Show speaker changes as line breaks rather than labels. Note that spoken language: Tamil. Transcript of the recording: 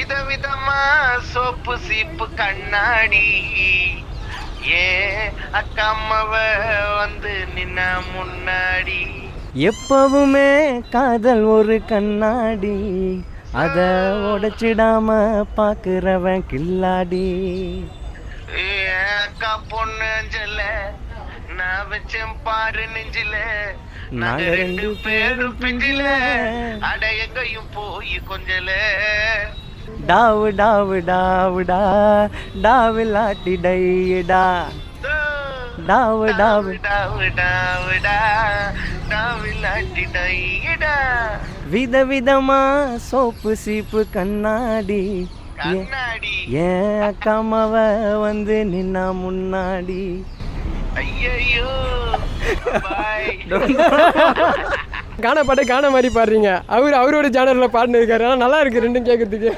விதவிதமா சோப்பு சீப்பு கண்ணாடி ஏ அக்காமவ வந்து நின்ன முன்னாடி.
எப்பவுமே காதல் ஒரு கண்ணாடி, அத உடைச்சிடாம பாக்குறவன் கில்லாடி.
அக்கா பொண்ணு அஞ்சல நான் வச்சேன் பாரு நெஞ்சில, நாங்க ரெண்டு பேரும் பிஞ்சில அட எங்கையும் போய் கொஞ்சல.
டாவு டாவு டாவுடா டாவு லாட்டி டைடா, டாவு டாவு
டாவு டாவுடா டாவு லாட்டி டைடா.
விதவிதமா சோப்பு சீப்பு கண்ணாடி,
கண்ணாடி
ஏன் அக்காமவ வந்து நின்னா முன்னாடி.
ஐயோ பாய்.
காண பாட்டை காண மாதிரி பாடுறீங்க. அவரோட ஜானரில் பாடினு இருக்காரு. ஆனால் நல்லா இருக்கு ரெண்டும் கேட்கறதுக்கு.